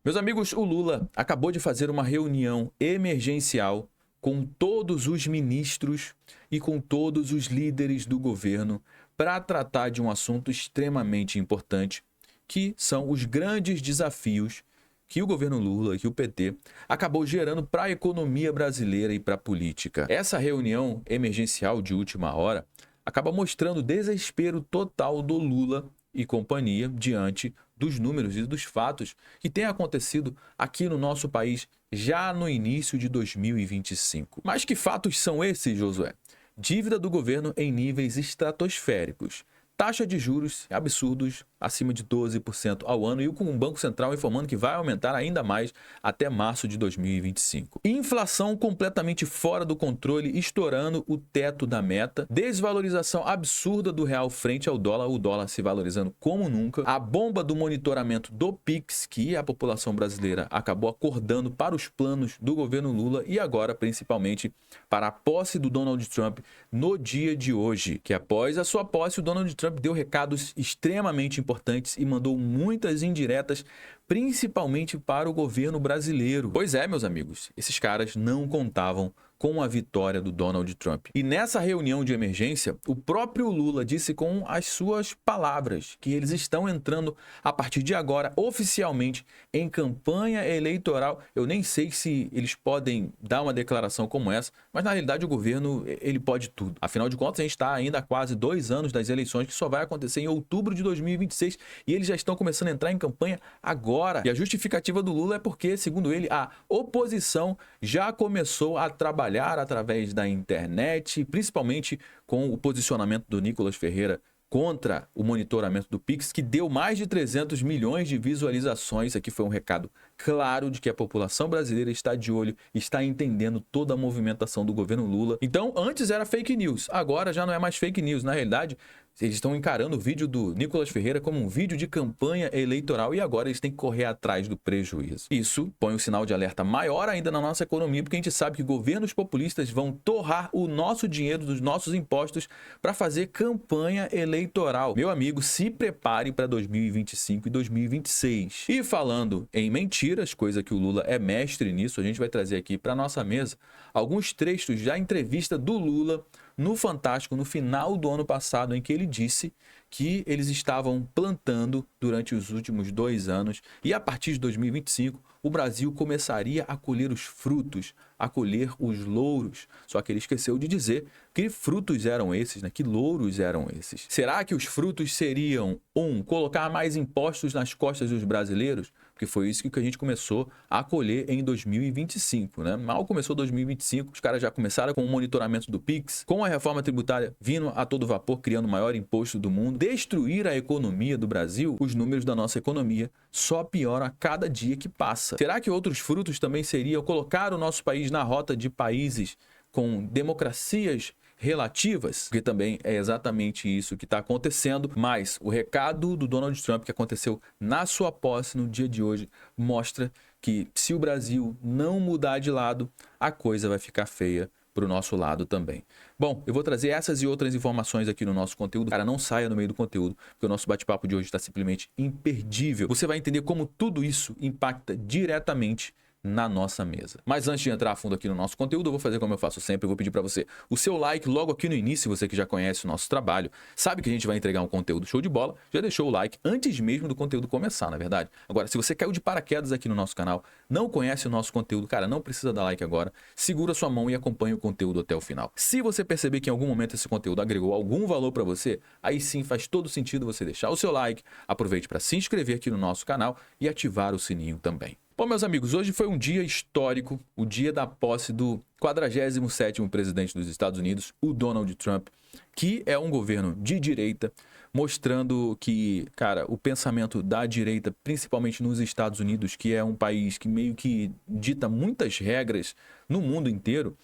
Meus amigos, o Lula acabou de fazer uma reunião emergencial com todos os ministros e com todos os líderes do governo para tratar de um assunto extremamente importante, que são os grandes desafios que o governo Lula, que o PT, acabou gerando para a economia brasileira e para a política. Essa reunião emergencial de última hora acaba mostrando o desespero total do Lula e companhia diante dos números e dos fatos que têm acontecido aqui no nosso país já no início de 2025. Mas que fatos são esses, Josué? Dívida do governo em níveis estratosféricos. Taxa de juros absurdos, acima de 12% ao ano, e com o Banco Central informando que vai aumentar ainda mais até março de 2025. Inflação completamente fora do controle, estourando o teto da meta. Desvalorização absurda do real frente ao dólar, o dólar se valorizando como nunca. A bomba do monitoramento do Pix, que a população brasileira acabou acordando para os planos do governo Lula e agora, principalmente, para a posse do Donald Trump no dia de hoje, que após a sua posse, o Donald Trump deu recados extremamente importantes e mandou muitas indiretas, principalmente para o governo brasileiro. Pois é, meus amigos, esses caras não contavam com a vitória do Donald Trump. E nessa reunião de emergência, o próprio Lula disse com as suas palavras que eles estão entrando a partir de agora oficialmente em campanha eleitoral. Eu nem sei se eles podem dar uma declaração como essa, mas na realidade o governo ele pode tudo. Afinal de contas, a gente está ainda há quase 2 anos das eleições, que só vai acontecer em outubro de 2026, e eles já estão começando a entrar em campanha agora. E a justificativa do Lula é porque, segundo ele, a oposição já começou a trabalhar através da internet, principalmente com o posicionamento do Nicolas Ferreira contra o monitoramento do Pix, que deu mais de 300 milhões de visualizações. Aqui foi um recado claro de que a população brasileira está de olho, está entendendo toda a movimentação do governo Lula. Então, antes era fake news, agora já não é mais fake news. Na realidade, eles estão encarando o vídeo do Nicolas Ferreira como um vídeo de campanha eleitoral e agora eles têm que correr atrás do prejuízo. Isso põe um sinal de alerta maior ainda na nossa economia, porque a gente sabe que governos populistas vão torrar o nosso dinheiro dos nossos impostos para fazer campanha eleitoral. Meu amigo, se prepare para 2025 e 2026. E falando em mentiras, coisa que o Lula é mestre nisso, a gente vai trazer aqui para nossa mesa alguns trechos da entrevista do Lula no Fantástico, no final do ano passado, em que ele disse que eles estavam plantando durante os últimos 2 anos e a partir de 2025 o Brasil começaria a colher os frutos, a colher os louros. Só que ele esqueceu de dizer que frutos eram esses, né? Que louros eram esses. Será que os frutos seriam, colocar mais impostos nas costas dos brasileiros? Porque foi isso que a gente começou a colher em 2025, né? Mal começou 2025, os caras já começaram com o monitoramento do Pix, com a reforma tributária vindo a todo vapor, criando o maior imposto do mundo, destruir a economia do Brasil. Os números da nossa economia só pioram a cada dia que passa. Será que outros frutos também seriam colocar o nosso país na rota de países com democracias relativas? Porque também é exatamente isso que está acontecendo. Mas o recado do Donald Trump, que aconteceu na sua posse no dia de hoje, mostra que se o Brasil não mudar de lado, a coisa vai ficar feia para o nosso lado também. Bom, eu vou trazer essas e outras informações aqui no nosso conteúdo. Cara, não saia no meio do conteúdo, porque o nosso bate-papo de hoje está simplesmente imperdível. Você vai entender como tudo isso impacta diretamente na nossa mesa. Mas antes de entrar a fundo aqui no nosso conteúdo, eu vou fazer como eu faço sempre, eu vou pedir para você o seu like logo aqui no início, você que já conhece o nosso trabalho, sabe que a gente vai entregar um conteúdo show de bola, já deixou o like antes mesmo do conteúdo começar, na verdade. Agora, se você caiu de paraquedas aqui no nosso canal, não conhece o nosso conteúdo, cara, não precisa dar like agora, segura sua mão e acompanha o conteúdo até o final. Se você perceber que em algum momento esse conteúdo agregou algum valor para você, aí sim faz todo sentido você deixar o seu like, aproveite para se inscrever aqui no nosso canal e ativar o sininho também. Bom, meus amigos, hoje foi um dia histórico, o dia da posse do 47º presidente dos Estados Unidos, o Donald Trump, que é um governo de direita, mostrando que, cara, o pensamento da direita, principalmente nos Estados Unidos, que é um país que meio que dita muitas regras no mundo inteiro,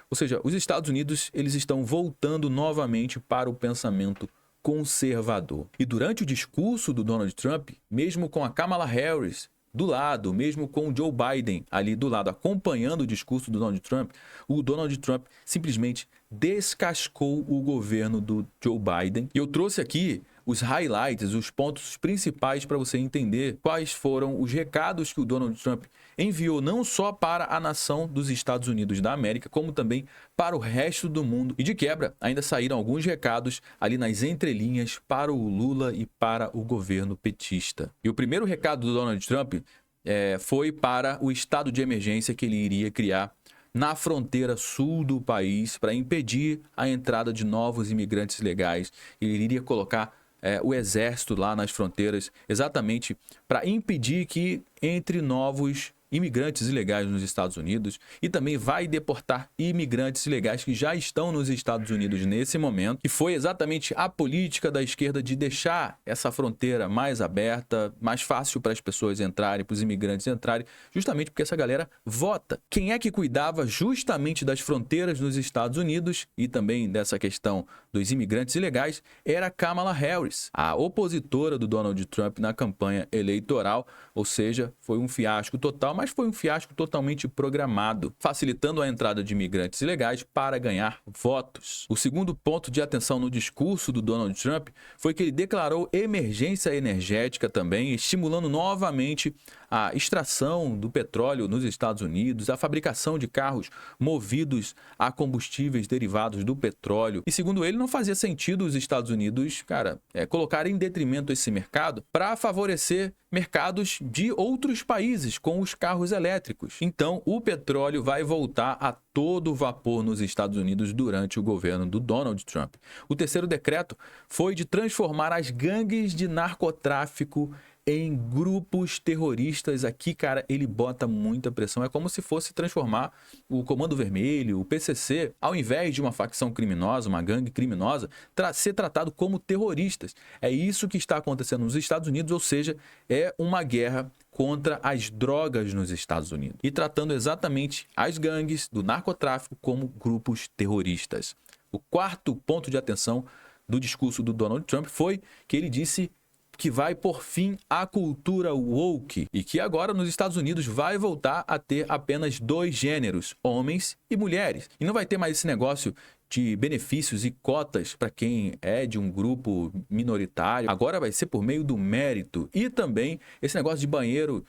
ou seja, os Estados Unidos, eles estão voltando novamente para o pensamento conservador. E durante o discurso do Donald Trump, mesmo com a Kamala Harris do lado, mesmo com o Joe Biden ali do lado, acompanhando o discurso do Donald Trump, o Donald Trump simplesmente descascou o governo do Joe Biden. E eu trouxe aqui os highlights, os pontos principais para você entender quais foram os recados que o Donald Trump enviou não só para a nação dos Estados Unidos da América, como também para o resto do mundo. E de quebra, ainda saíram alguns recados ali nas entrelinhas para o Lula e para o governo petista. E o primeiro recado do Donald Trump foi para o estado de emergência que ele iria criar na fronteira sul do país para impedir a entrada de novos imigrantes ilegais. Ele iria colocar o exército lá nas fronteiras exatamente para impedir que entre novos imigrantes ilegais nos Estados Unidos, e também vai deportar imigrantes ilegais que já estão nos Estados Unidos nesse momento, e foi exatamente a política da esquerda de deixar essa fronteira mais aberta, mais fácil para as pessoas entrarem, para os imigrantes entrarem, justamente porque essa galera vota. Quem é que cuidava justamente das fronteiras nos Estados Unidos e também dessa questão dos imigrantes ilegais era Kamala Harris, a opositora do Donald Trump na campanha eleitoral, ou seja, foi um fiasco total, mas foi um fiasco totalmente programado, facilitando a entrada de imigrantes ilegais para ganhar votos. O segundo ponto de atenção no discurso do Donald Trump foi que ele declarou emergência energética também, estimulando novamente a extração do petróleo nos Estados Unidos, a fabricação de carros movidos a combustíveis derivados do petróleo. E segundo ele, não fazia sentido os Estados Unidos, colocar em detrimento esse mercado para favorecer mercados de outros países com os carros elétricos. Então, o petróleo vai voltar a todo vapor nos Estados Unidos durante o governo do Donald Trump. O terceiro decreto foi de transformar as gangues de narcotráfico em grupos terroristas. Aqui, cara, ele bota muita pressão. É como se fosse transformar o Comando Vermelho, o PCC, ao invés de uma facção criminosa, uma gangue criminosa, ser tratado como terroristas. É isso que está acontecendo nos Estados Unidos, ou seja, é uma guerra contra as drogas nos Estados Unidos. E tratando exatamente as gangues do narcotráfico como grupos terroristas. O quarto ponto de atenção do discurso do Donald Trump foi que ele disse que vai por fim à cultura woke e que agora nos Estados Unidos vai voltar a ter apenas dois gêneros, homens e mulheres. E não vai ter mais esse negócio de benefícios e cotas para quem é de um grupo minoritário. Agora vai ser por meio do mérito. E também esse negócio de banheiro,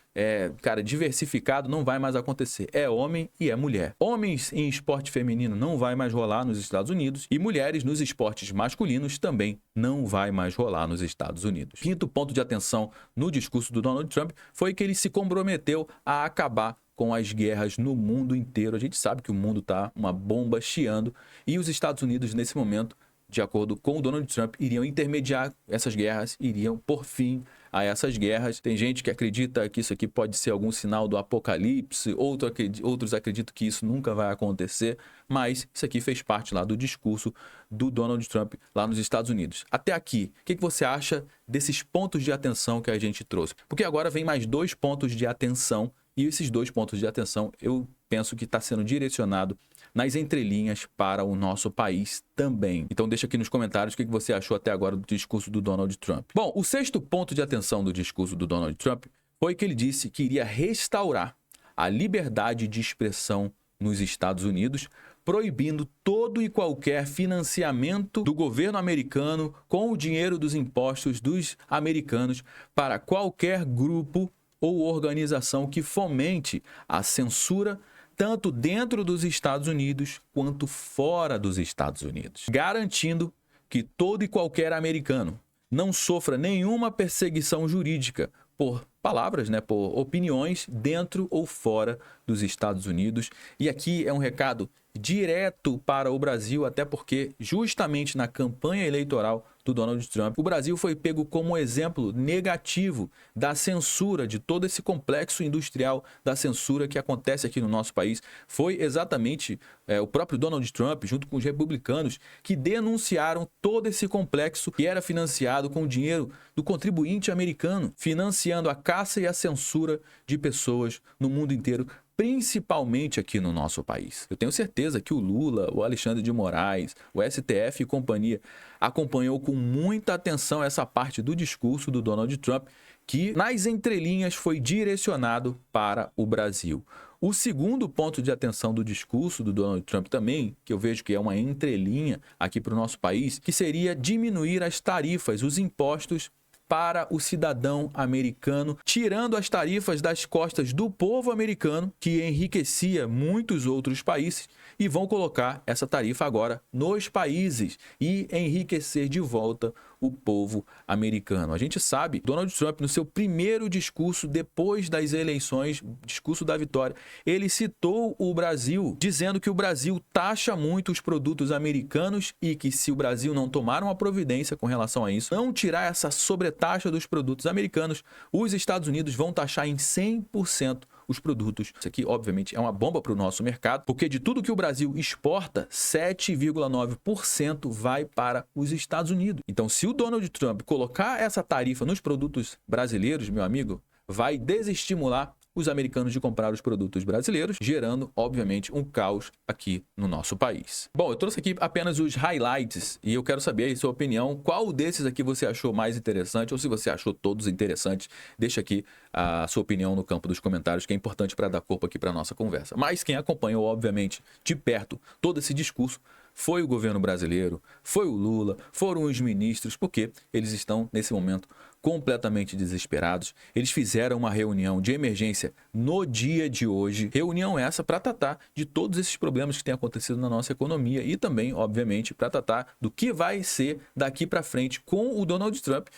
diversificado não vai mais acontecer. É homem e é mulher. Homens em esporte feminino não vai mais rolar nos Estados Unidos e mulheres nos esportes masculinos também não vai mais rolar nos Estados Unidos. Quinto ponto de atenção no discurso do Donald Trump foi que ele se comprometeu a acabar com as guerras no mundo inteiro. A gente sabe que o mundo está uma bomba chiando e os Estados Unidos, nesse momento, de acordo com o Donald Trump, iriam intermediar essas guerras, iriam por fim a essas guerras. Tem gente que acredita que isso aqui pode ser algum sinal do apocalipse, outros acreditam que isso nunca vai acontecer, mas isso aqui fez parte lá do discurso do Donald Trump lá nos Estados Unidos. Até aqui, o que você acha desses pontos de atenção que a gente trouxe? Porque agora vem mais 2 pontos de atenção. E esses 2 pontos de atenção, eu penso que está sendo direcionado nas entrelinhas para o nosso país também. Então deixa aqui nos comentários o que você achou até agora do discurso do Donald Trump. Bom, o 6º ponto de atenção do discurso do Donald Trump foi que ele disse que iria restaurar a liberdade de expressão nos Estados Unidos, proibindo todo e qualquer financiamento do governo americano com o dinheiro dos impostos dos americanos para qualquer grupo ou organização que fomente a censura tanto dentro dos Estados Unidos quanto fora dos Estados Unidos, garantindo que todo e qualquer americano não sofra nenhuma perseguição jurídica por palavras, por opiniões dentro ou fora dos Estados Unidos. E aqui é um recado direto para o Brasil, até porque justamente na campanha eleitoral do Donald Trump, o Brasil foi pego como exemplo negativo da censura, de todo esse complexo industrial da censura que acontece aqui no nosso país. Foi exatamente o próprio Donald Trump, junto com os republicanos, que denunciaram todo esse complexo que era financiado com o dinheiro do contribuinte americano, financiando a caça e a censura de pessoas no mundo inteiro, principalmente aqui no nosso país. Eu tenho certeza que o Lula, o Alexandre de Moraes, o STF e companhia acompanhou com muita atenção essa parte do discurso do Donald Trump, que nas entrelinhas foi direcionado para o Brasil. O segundo ponto de atenção do discurso do Donald Trump também, que eu vejo que é uma entrelinha aqui para o nosso país, que seria diminuir as tarifas, os impostos para o cidadão americano, tirando as tarifas das costas do povo americano, que enriquecia muitos outros países, e vão colocar essa tarifa agora nos países e enriquecer de volta o povo americano. A gente sabe, Donald Trump, no seu primeiro discurso depois das eleições, discurso da vitória, ele citou o Brasil, dizendo que o Brasil taxa muito os produtos americanos e que se o Brasil não tomar uma providência com relação a isso, não tirar essa sobretaxa dos produtos americanos, os Estados Unidos vão taxar em 100% os produtos. Isso aqui, obviamente, é uma bomba para o nosso mercado, porque de tudo que o Brasil exporta, 7,9% vai para os Estados Unidos. Então, se o Donald Trump colocar essa tarifa nos produtos brasileiros, meu amigo, vai desestimular os americanos de comprar os produtos brasileiros, gerando, obviamente, um caos aqui no nosso país. Bom, eu trouxe aqui apenas os highlights e eu quero saber a sua opinião. Qual desses aqui você achou mais interessante ou se você achou todos interessantes, deixa aqui a sua opinião no campo dos comentários, que é importante para dar corpo aqui para a nossa conversa. Mas quem acompanhou, obviamente, de perto todo esse discurso foi o governo brasileiro, foi o Lula, foram os ministros, porque eles estão, nesse momento, completamente desesperados. Eles fizeram uma reunião de emergência no dia de hoje. Reunião essa para tratar de todos esses problemas que têm acontecido na nossa economia e também, obviamente, para tratar do que vai ser daqui para frente com o Donald Trump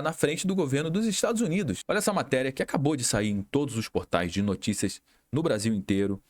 na frente do governo dos Estados Unidos. Olha essa matéria que acabou de sair em todos os portais de notícias no Brasil inteiro,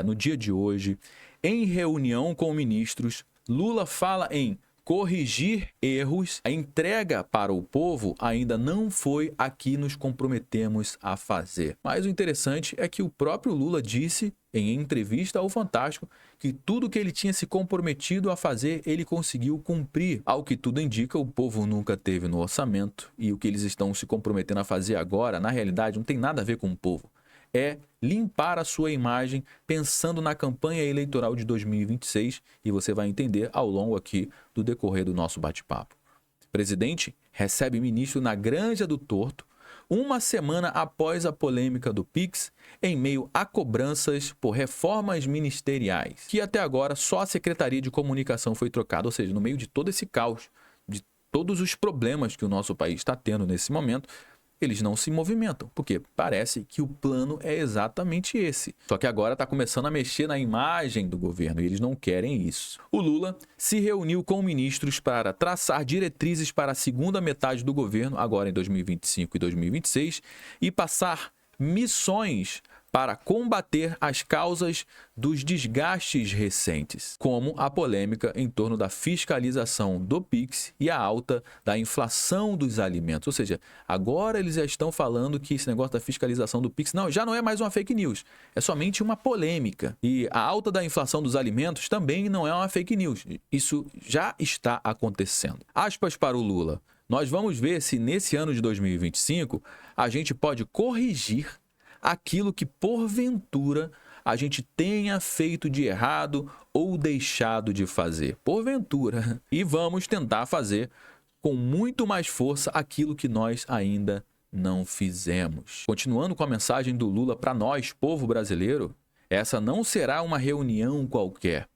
no dia de hoje. Em reunião com ministros, Lula fala em corrigir erros. A entrega para o povo ainda não foi a que nos comprometemos a fazer. Mas o interessante é que o próprio Lula disse em entrevista ao Fantástico que tudo que ele tinha se comprometido a fazer, ele conseguiu cumprir. Ao que tudo indica, o povo nunca teve no orçamento e o que eles estão se comprometendo a fazer agora, na realidade, não tem nada a ver com o povo. É limpar a sua imagem pensando na campanha eleitoral de 2026 e você vai entender ao longo aqui do decorrer do nosso bate-papo. Presidente recebe ministro na Granja do Torto uma semana após a polêmica do Pix, em meio a cobranças por reformas ministeriais, que até agora só a Secretaria de Comunicação foi trocada, ou seja, no meio de todo esse caos, de todos os problemas que o nosso país está tendo nesse momento, eles não se movimentam, porque parece que o plano é exatamente esse. Só que agora está começando a mexer na imagem do governo e eles não querem isso. O Lula se reuniu com ministros para traçar diretrizes para a segunda metade do governo, agora em 2025 e 2026, e passar missões para combater as causas dos desgastes recentes, como a polêmica em torno da fiscalização do Pix e a alta da inflação dos alimentos. Ou seja, agora eles já estão falando que esse negócio da fiscalização do Pix já não é mais uma fake news, é somente uma polêmica. E a alta da inflação dos alimentos também não é uma fake news, isso já está acontecendo. Aspas para o Lula: nós vamos ver se nesse ano de 2025 a gente pode corrigir aquilo que porventura a gente tenha feito de errado ou deixado de fazer, porventura, e vamos tentar fazer com muito mais força aquilo que nós ainda não fizemos. Continuando com a mensagem do Lula para nós, povo brasileiro, essa não será uma reunião qualquer,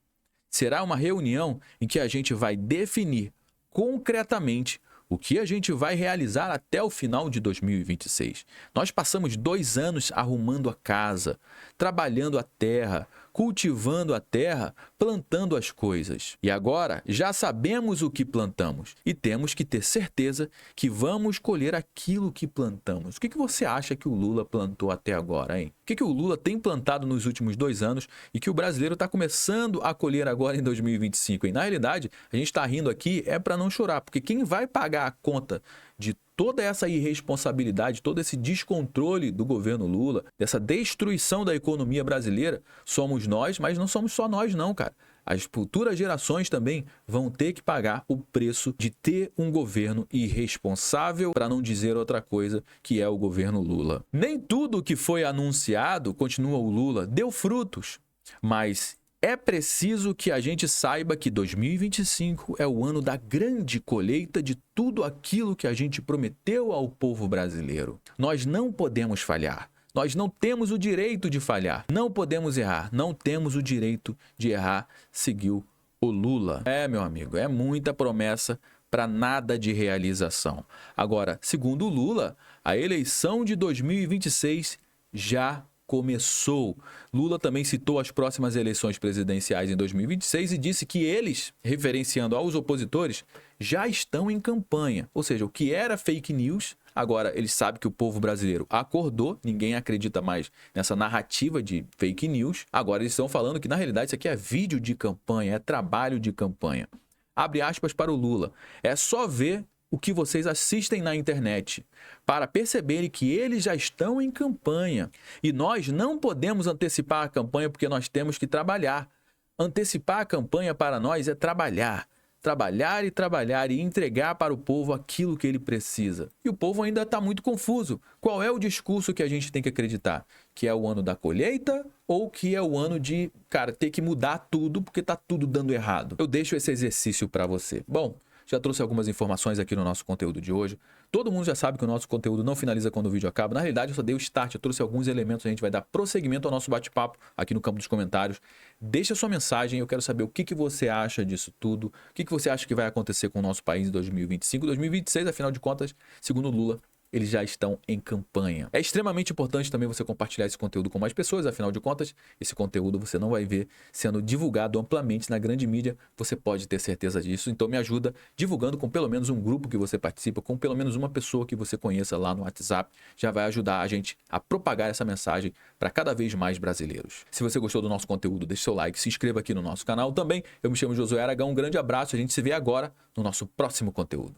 será uma reunião em que a gente vai definir concretamente o que a gente vai realizar até o final de 2026. Nós passamos 2 anos arrumando a casa, trabalhando a terra, cultivando a terra, plantando as coisas. E agora já sabemos o que plantamos e temos que ter certeza que vamos colher aquilo que plantamos. O que você acha que o Lula plantou até agora, hein? O que o Lula tem plantado nos últimos 2 anos e que o brasileiro está começando a colher agora em 2025? E na realidade, a gente está rindo aqui para não chorar, porque quem vai pagar a conta de toda essa irresponsabilidade, todo esse descontrole do governo Lula, dessa destruição da economia brasileira, somos nós, mas não somos só nós não, cara. As futuras gerações também vão ter que pagar o preço de ter um governo irresponsável, para não dizer outra coisa, que é o governo Lula. Nem tudo que foi anunciado, continua o Lula, deu frutos, mas é preciso que a gente saiba que 2025 é o ano da grande colheita de tudo aquilo que a gente prometeu ao povo brasileiro. Nós não podemos falhar. Nós não temos o direito de falhar. Não podemos errar. Não temos o direito de errar, seguiu o Lula. Meu amigo, é muita promessa para nada de realização. Agora, segundo o Lula, a eleição de 2026 já começou. Lula também citou as próximas eleições presidenciais em 2026 e disse que eles, referenciando aos opositores, já estão em campanha. Ou seja, o que era fake news, agora eles sabem que o povo brasileiro acordou, ninguém acredita mais nessa narrativa de fake news. Agora eles estão falando que na realidade isso aqui é vídeo de campanha, é trabalho de campanha. Abre aspas para o Lula. É só ver o que vocês assistem na internet para perceberem que eles já estão em campanha. E nós não podemos antecipar a campanha porque nós temos que trabalhar. Antecipar a campanha para nós é trabalhar. Trabalhar e trabalhar e entregar para o povo aquilo que ele precisa. E o povo ainda está muito confuso. Qual é o discurso que a gente tem que acreditar? Que é o ano da colheita ou que é o ano de, ter que mudar tudo porque está tudo dando errado? Eu deixo esse exercício para você. Bom, já trouxe algumas informações aqui no nosso conteúdo de hoje. Todo mundo já sabe que o nosso conteúdo não finaliza quando o vídeo acaba. Na realidade, eu só dei o start, eu trouxe alguns elementos, a gente vai dar prosseguimento ao nosso bate-papo aqui no campo dos comentários. Deixa sua mensagem, eu quero saber o que você acha disso tudo, o que você acha que vai acontecer com o nosso país em 2025, 2026, afinal de contas, segundo Lula, eles já estão em campanha. É extremamente importante também você compartilhar esse conteúdo com mais pessoas, afinal de contas, esse conteúdo você não vai ver sendo divulgado amplamente na grande mídia, você pode ter certeza disso. Então me ajuda divulgando com pelo menos um grupo que você participa, com pelo menos uma pessoa que você conheça lá no WhatsApp, já vai ajudar a gente a propagar essa mensagem para cada vez mais brasileiros. Se você gostou do nosso conteúdo, deixe seu like, se inscreva aqui no nosso canal também. Eu me chamo Josué Aragão, um grande abraço, a gente se vê agora no nosso próximo conteúdo.